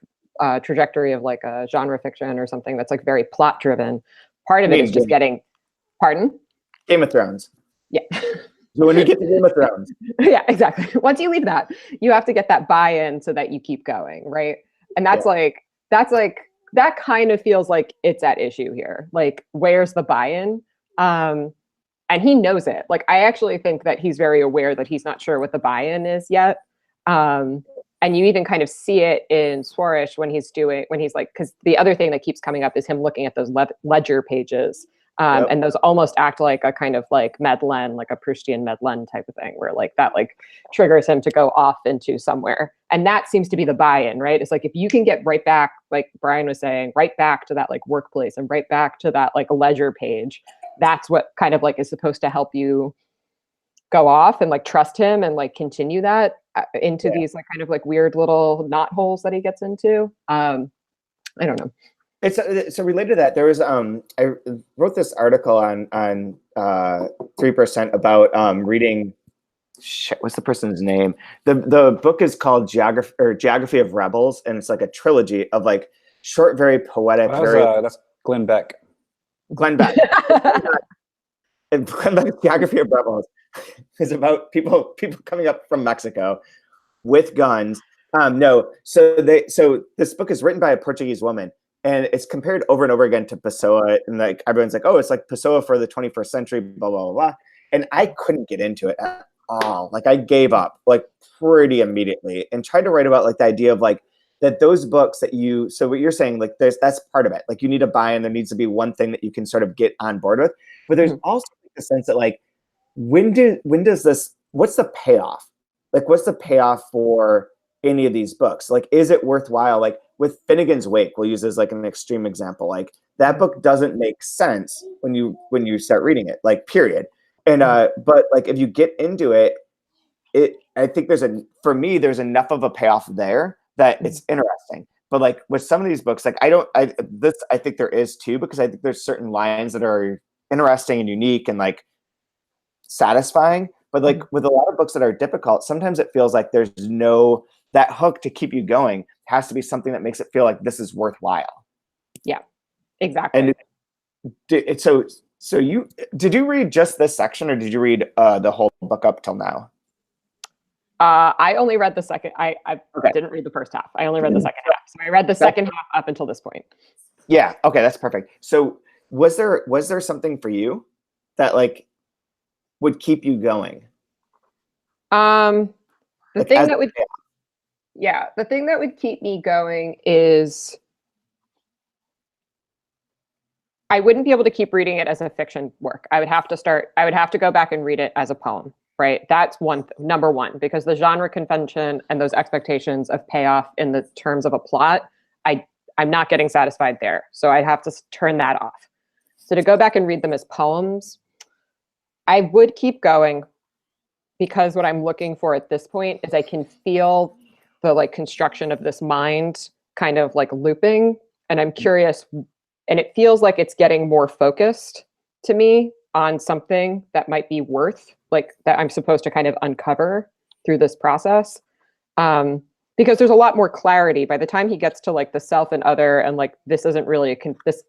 trajectory of like a genre fiction or something that's like very plot driven, part of it is just getting, pardon? Game of Thrones. Yeah. So when you get to Game of Thrones. Yeah, exactly. Once you leave that, you have to get that buy-in so that you keep going, right? And that's that kind of feels like it's at issue here. Like, where's the buy-in? And he knows it. Like, I actually think that he's very aware that he's not sure what the buy-in is yet. And you even kind of see it in Swarish when he's like, because the other thing that keeps coming up is him looking at those ledger pages And those almost act like a kind of like Madeleine, like a Proustian Madeleine type of thing, where like that like triggers him to go off into somewhere. And that seems to be the buy-in, right? It's like if you can get right back, like Brian was saying, right back to that like workplace and right back to that like ledger page, that's what kind of like is supposed to help you go off and like trust him and like continue that into these like kind of like weird little knot holes that he gets into. I don't know. It's so related to that. There was I wrote this article on 3% about reading. Shit, what's the person's name? The book is called Geography of Rebels, and it's like a trilogy of like short, very poetic. That's Glenn Beck. Glenn Beck. And Glenn Beck's Geography of Rebels is about people coming up from Mexico with guns. So this book is written by a Portuguese woman. And it's compared over and over again to Pessoa, and like everyone's like, "Oh, it's like Pessoa for the 21st century." Blah blah blah blah. And I couldn't get into it at all. Like I gave up like pretty immediately, and tried to write about like the idea of like that those books that you. So what you're saying, like that's part of it. Like you need to buy in. There needs to be one thing that you can sort of get on board with. But there's also the sense that like when does this? What's the payoff? Like what's the payoff for any of these books? Like is it worthwhile? Like with Finnegan's Wake, we'll use as like an extreme example. Like that book doesn't make sense when you start reading it, like period. And but like if you get into it, I think there's enough of a payoff there that it's interesting. But like with some of these books, like I think there is too, because I think there's certain lines that are interesting and unique and like satisfying. But like with a lot of books that are difficult, sometimes it feels like there's no that hook to keep you going has to be something that makes it feel like this is worthwhile. Yeah, exactly. And so you did you read just this section, or did you read the whole book up till now? I only read the second. I didn't read the first half. I only read the second half. So I read the second half up until this point. Yeah. Okay, that's perfect. So was there something for you that like would keep you going? The Like thing that would the thing that would keep me going is I wouldn't be able to keep reading it as a fiction work. I would have to go back and read it as a poem, right? That's number one, because the genre convention and those expectations of payoff in the terms of a plot, I'm not getting satisfied there. So I'd have to turn that off. So to go back and read them as poems, I would keep going, because what I'm looking for at this point is I can feel the like construction of this mind kind of like looping, and I'm curious, and it feels like it's getting more focused to me on something that might be worth, like that I'm supposed to kind of uncover through this process. Because there's a lot more clarity by the time he gets to like the self and other, and like this isn't really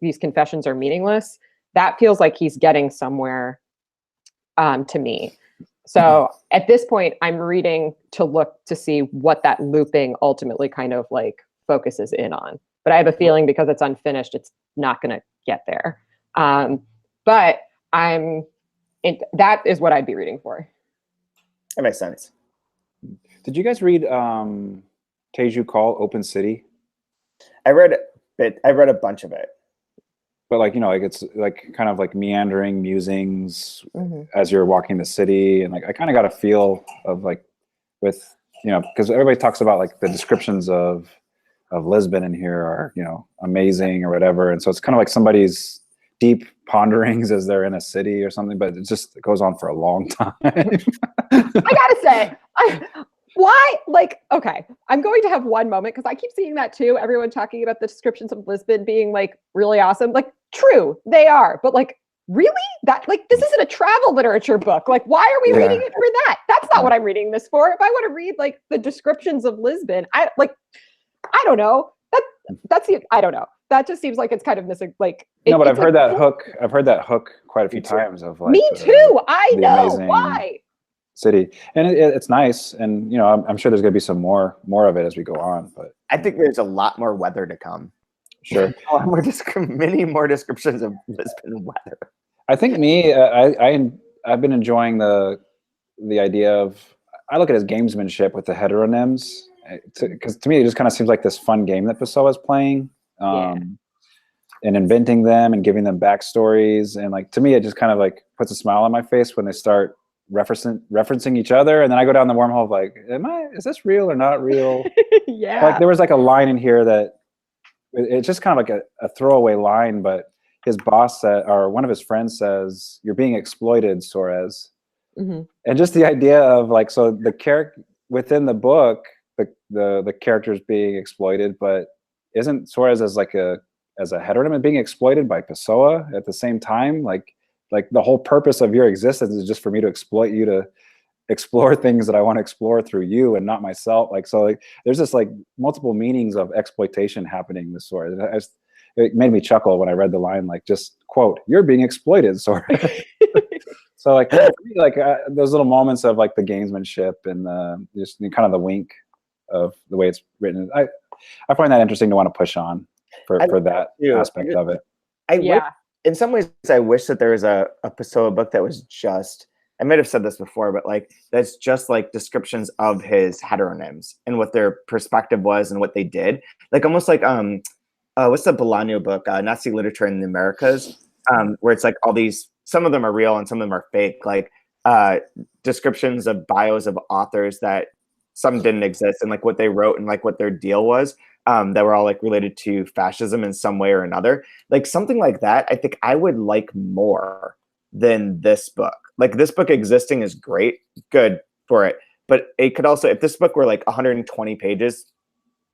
these confessions are meaningless. That feels like he's getting somewhere to me. So at this point, I'm reading to look to see what that looping ultimately kind of like focuses in on. But I have a feeling because it's unfinished, it's not going to get there. But that is what I'd be reading for. That makes sense. Did you guys read Teju Call, Open City? I read a bunch of it. But like, you know, like it's like kind of like meandering musings as you're walking the city. And like, I kind of got a feel of like with, you know, because everybody talks about like the descriptions of Lisbon in here are, you know, amazing or whatever. And so it's kind of like somebody's deep ponderings as they're in a city or something, but it goes on for a long time. I gotta say, why? Like, okay, I'm going to have one moment because I keep seeing that too. Everyone talking about the descriptions of Lisbon being like really awesome. Like, true, they are, but like, really? That like this isn't a travel literature book. Like, why are we reading it for that? That's not what I'm reading this for. If I want to read like the descriptions of Lisbon, I don't know. I don't know. That just seems like it's kind of missing. Like, no, but I've heard that hook. I've heard that hook quite a few times. Of like, me too. I know why. City, and it's nice, and you know, I'm sure there's going to be some more of it as we go on. But I think there's a lot more weather to come. Sure, many more descriptions of Lisbon weather. I think I've been enjoying the idea of, I look at it as gamesmanship with the heteronyms, because to me it just kind of seems like this fun game that Pessoa is playing. inventing them and giving them backstories. And like, to me, it just kind of like puts a smile on my face when they start referencing each other. And then I go down the wormhole of like, is this real or not real? Yeah. Like there was like a line in here that it's just kind of like a throwaway line, but his boss said, or one of his friends says, "You're being exploited, Suarez." Mm-hmm. And just the idea of like, so the character within the book, the character's being exploited, but isn't Suarez as a heteronym being exploited by Pessoa at the same time? Like the whole purpose of your existence is just for me to exploit you, to explore things that I want to explore through you and not myself. Like, so like there's this like multiple meanings of exploitation happening with Suarez. It made me chuckle when I read the line, like, just quote, "You're being exploited, Suarez." So like those little moments of like the gamesmanship and just kind of the wink of the way it's written. I find that interesting to want to push on for that aspect of it. In some ways, I wish that there was a Pessoa book that was just, I might have said this before, but like that's just like descriptions of his heteronyms and what their perspective was and what they did. Like almost like what's the Bolaño book, Nazi Literature in the Americas, where it's like all these, some of them are real and some of them are fake, like descriptions of bios of authors that some didn't exist and like what they wrote and like what their deal was, that were all like related to fascism in some way or another. Like something like that, I think I would like more than this book. Like this book existing is great, good for it. But it could also, if this book were like 120 pages,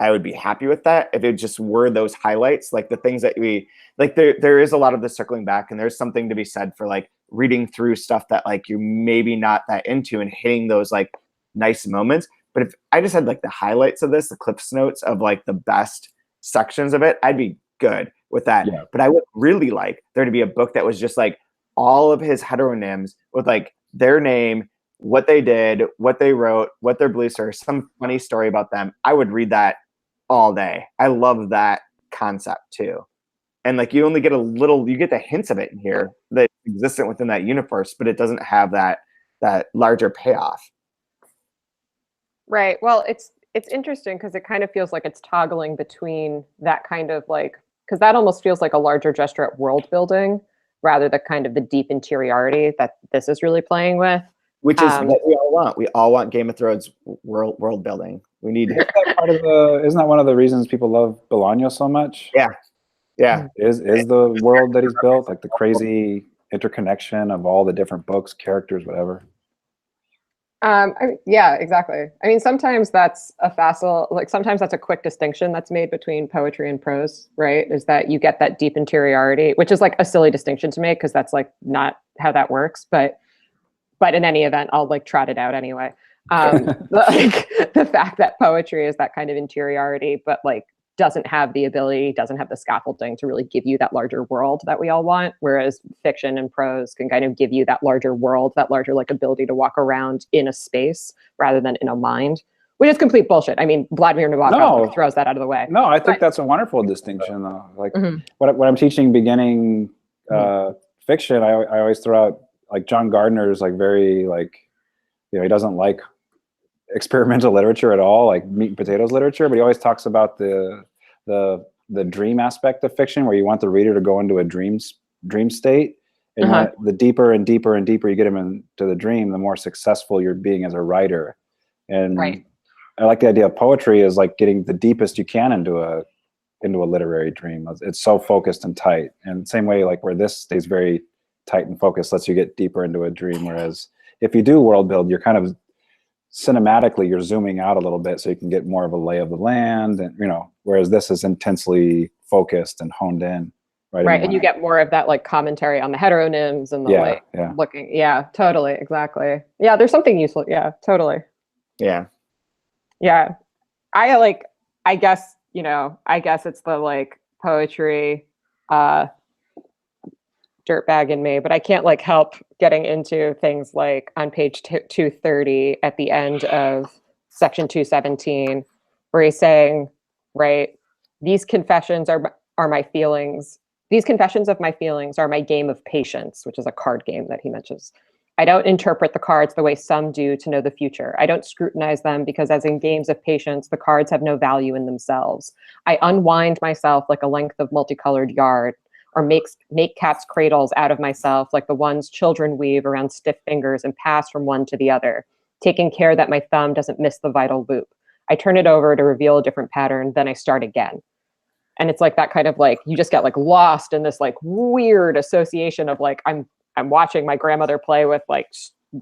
I would be happy with that. If it just were those highlights, like the things that we like, there is a lot of the circling back, and there's something to be said for like reading through stuff that like you're maybe not that into and hitting those like nice moments. But if I just had like the highlights of this, the Cliff's notes of like the best sections of it, I'd be good with that. Yeah. But I would really like there to be a book that was just like all of his heteronyms with like their name, what they did, what they wrote, what their beliefs are, some funny story about them. I would read that all day. I love that concept too. And like you only get you get the hints of it in here that existent within that universe, but it doesn't have that larger payoff. Right. Well, it's interesting because it kind of feels like it's toggling between that kind of like, because that almost feels like a larger gesture at world building rather than kind of the deep interiority that this is really playing with. Which is what we all want. We all want Game of Thrones world building. We need. Isn't that one of the reasons people love Bolaño so much? Yeah, yeah. Is the world that he's built, like the crazy interconnection of all the different books, characters, whatever. Yeah, exactly. I mean, sometimes that's sometimes that's a quick distinction that's made between poetry and prose, right? Is that you get that deep interiority, which is like a silly distinction to make because that's like not how that works. But in any event, I'll like trot it out anyway. Like the fact that poetry is that kind of interiority, but like doesn't have the scaffolding to really give you that larger world that we all want. Whereas fiction and prose can kind of give you that larger world, that larger like ability to walk around in a space rather than in a mind, which is complete bullshit. I mean, Vladimir Nabokov throws that out of the way. No, I think that's a wonderful distinction though. Like Mm-hmm. what I'm teaching beginning fiction, I always throw out like John Gardner's like very like, he doesn't like experimental literature at all, like meat and potatoes literature, but he always talks about the dream aspect of fiction, where you want the reader to go into a dream state, and the deeper and deeper and deeper you get him into the dream, the more successful you're being as a writer. And I like the idea of poetry is like getting the deepest you can into a literary dream. It's so focused and tight, and same way like where this stays very tight and focused lets you get deeper into a dream. Whereas if you do world build, you're kind of cinematically you're zooming out a little bit so you can get more of a lay of the land, and whereas this is intensely focused and honed in right, and you get more of that like commentary on the heteronyms and the looking totally, exactly, there's something useful, totally, yeah I guess it's the like poetry dirtbag in me, but I can't like help getting into things like on page 230 at the end of section 217, where he's saying, right, these confessions are my feelings. These confessions of my feelings are my game of patience, which is a card game that he mentions. I don't interpret the cards the way some do to know the future. I don't scrutinize them because, as in games of patience, the cards have no value in themselves. I unwind myself like a length of multicolored yarn, or make cat's cradles out of myself like the ones children weave around stiff fingers and pass from one to the other, taking care that my thumb doesn't miss the vital loop. I turn it over to reveal a different pattern, then I start again. And it's like that kind of like, you just get like lost in this like weird association of like, I'm watching my grandmother play with like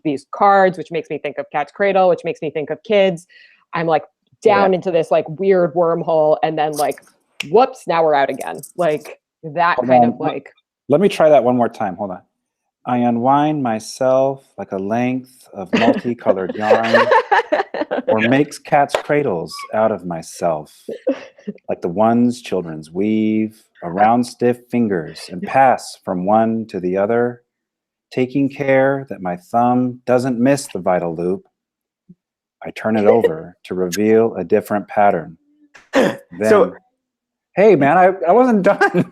these cards, which makes me think of Cat's Cradle, which makes me think of kids. I'm like down into this like weird wormhole, and then like, whoops, now we're out again. Like that kind of like. Let me try that one more time. Hold on. I unwind myself like a length of multicolored yarn, or makes cat's cradles out of myself, like the ones children's weave around stiff fingers and pass from one to the other, taking care that my thumb doesn't miss the vital loop. I turn it over to reveal a different pattern. Then, so, hey man, I wasn't done.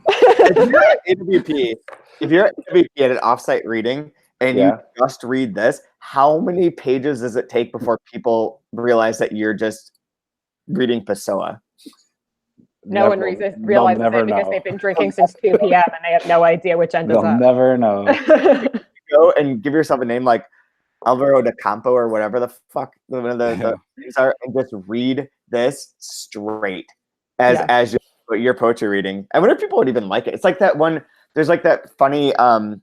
If you're at AWP at an offsite reading and you just read this, how many pages does it take before people realize that you're just reading Pessoa? No one realizes it because they've been drinking since 2 p.m. and they have no idea which end is up. They'll never know. Go and give yourself a name like Alvaro de Campo or whatever the fuck one of the names are, and just read this straight as your poetry reading. I wonder if people would even like it. It's like that one. There's like that funny. I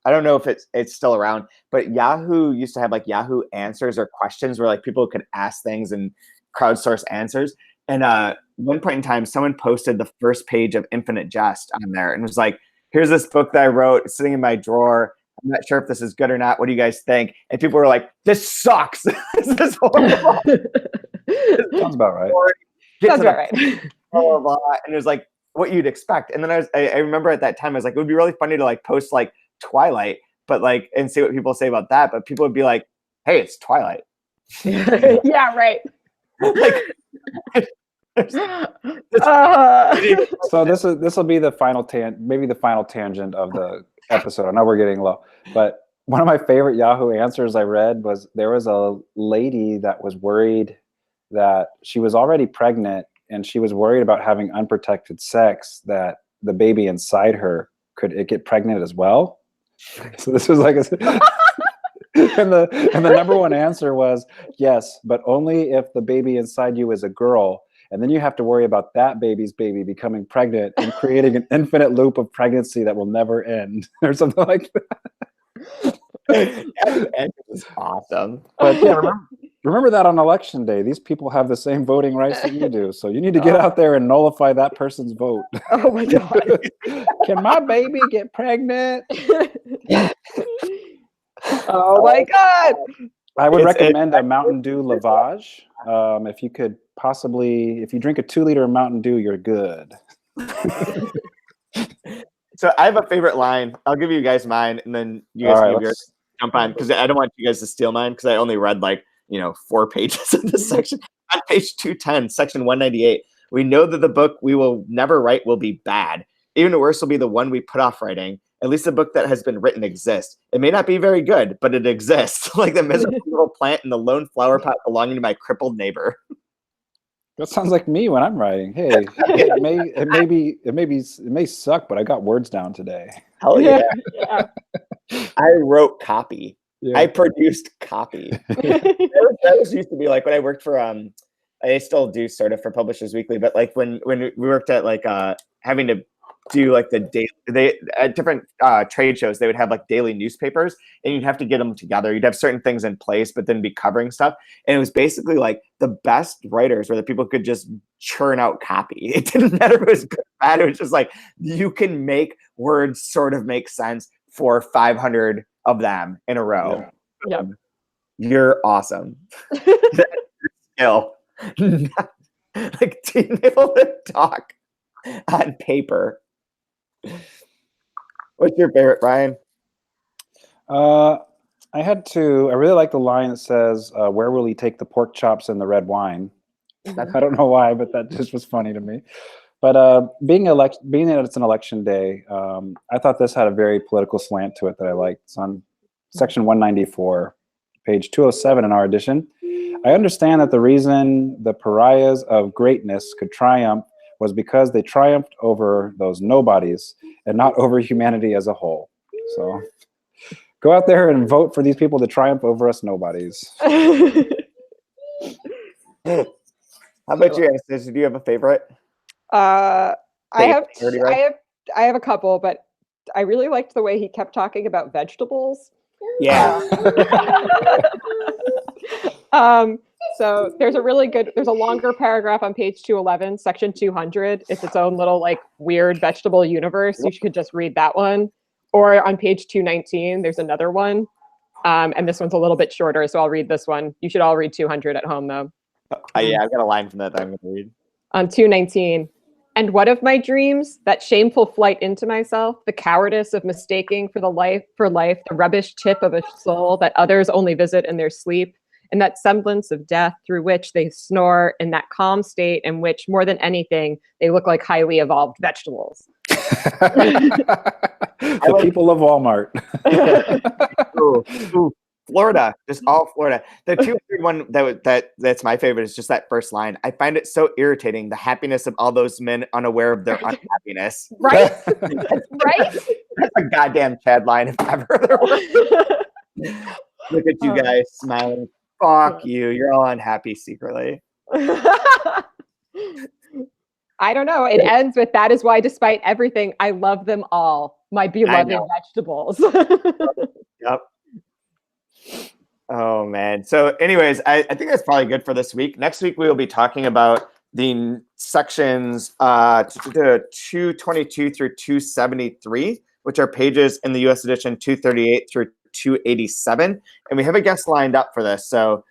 don't know if it's still around, but Yahoo used to have like Yahoo Answers or questions where like people could ask things and crowdsource answers. And one point in time, someone posted the first page of Infinite Jest on there and was like, "Here's this book that I wrote, sitting in my drawer. I'm not sure if this is good or not. What do you guys think?" And people were like, "This sucks. This is horrible." Sounds about right. Sounds about right. Blah, blah, blah. And it was like what you'd expect. And then I remember at that time, I was like, it would be really funny to like post like Twilight, but like, and see what people say about that. But people would be like, "Hey, it's Twilight." Yeah, right. Like, so this will be the final maybe the final tangent of the episode. I know we're getting low, but one of my favorite Yahoo Answers I read was there was a lady that was worried that she was already pregnant and she was worried about having unprotected sex, that the baby inside her could it get pregnant as well. So this was like and the number one answer was yes, but only if the baby inside you is a girl. And then you have to worry about that baby's baby becoming pregnant and creating an infinite loop of pregnancy that will never end, or something like that. It's awesome. But yeah, remember that on election day, these people have the same voting rights that you do. So you need to get out there and nullify that person's vote. Oh my God. Can my baby get pregnant? Oh my God. I would recommend a Mountain Dew lavage. If you could possibly, if you drink a 2-liter Mountain Dew, you're good. So I have a favorite line. I'll give you guys mine, and then you guys can yours jump on, because I don't want you guys to steal mine, because I only read like 4 pages of this section. On page 210, section 198, we know that the book we will never write will be bad. Even worse will be the one we put off writing. At least the book that has been written exists. It may not be very good, but it exists. Like the miserable little plant in the lone flower pot belonging to my crippled neighbor. That sounds like me when I'm writing. Hey, it may suck, but I got words down today. Hell yeah. I wrote copy. Yeah. I produced copy. that used to be like when I worked for I still do sort of for Publishers Weekly, but like when we worked at like having to do like the daily, at different trade shows, they would have like daily newspapers, and you'd have to get them together. You'd have certain things in place, but then be covering stuff. And it was basically like the best writers were the people who could just churn out copy. It didn't matter if it was good or bad. It was just like, you can make words sort of make sense for 500 of them in a row. Yeah. You're awesome. Skill. Like being able to talk on paper. What's your favorite, Ryan? I really like the line that says, "Where will he take the pork chops and the red wine?" I don't know why, but that just was funny to me. But being that it's an election day, I thought this had a very political slant to it that I liked. So section 194, page 207 in our edition. I understand that the reason the pariahs of greatness could triumph was because they triumphed over those nobodies and not over humanity as a whole. So go out there and vote for these people to triumph over us nobodies. How about you, Anastasia? Do you have a favorite? I have a couple, but I really liked the way he kept talking about vegetables. Yeah. So there's a longer paragraph on page 211, section 200. It's its own little like weird vegetable universe. You could just read that one. Or on page 219, there's another one. And this one's a little bit shorter, so I'll read this one. You should all read 200 at home, though. Yeah, I've got a line from that I'm going to read. On 219. And what of my dreams? That shameful flight into myself, the cowardice of mistaking for life, the rubbish tip of a soul that others only visit in their sleep, and that semblance of death through which they snore in that calm state in which, more than anything, they look like highly evolved vegetables. The people of Walmart. Ooh, Florida, just all Florida. The 200 one that's my favorite is just that first line. I find it so irritating, the happiness of all those men unaware of their unhappiness. Right? Right? That's a goddamn Chad line if ever there was. Look at you guys smiling. Fuck you. You're all unhappy secretly. I don't know. It ends with, that is why, despite everything, I love them all, my beloved vegetables. Yep. Oh, man. So anyways, I think that's probably good for this week. Next week, we will be talking about the sections 222 through 273, which are pages in the U.S. edition 238 through 287. And we have a guest lined up for this. So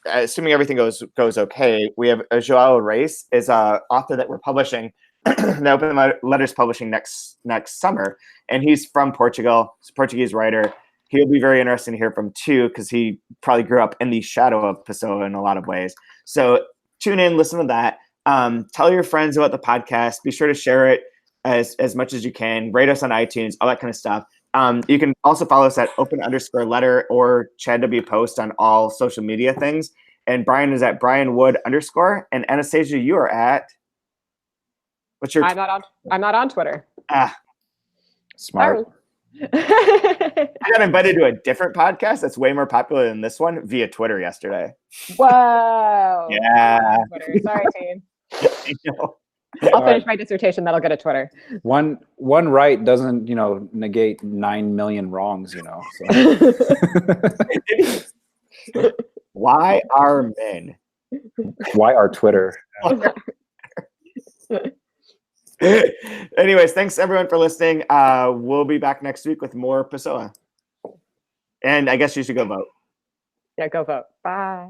assuming everything goes okay, we have João Reis is an author that we're publishing, the Open Letters Publishing next summer. And he's from Portugal. He's a Portuguese writer. He'll be very interesting to hear from too, because he probably grew up in the shadow of Pessoa in a lot of ways. So tune in, listen to that. Tell your friends about the podcast. Be sure to share it as much as you can. Rate us on iTunes, all that kind of stuff. You can also follow us at open_letter or Chad W Post on all social media things. And Brian is at BrianWood_. And Anastasia, you are at what's your? I'm not on Twitter. Smart. I got invited to a different podcast that's way more popular than this one via Twitter yesterday. Whoa. Yeah. Twitter. Sorry, team. I know. I'll finish my dissertation. That'll get a Twitter. One right doesn't, negate 9 million wrongs, So. Why are men? Why are Twitter? Anyways, thanks everyone for listening. We'll be back next week with more Pessoa. And I guess you should go vote. Yeah, go vote. Bye.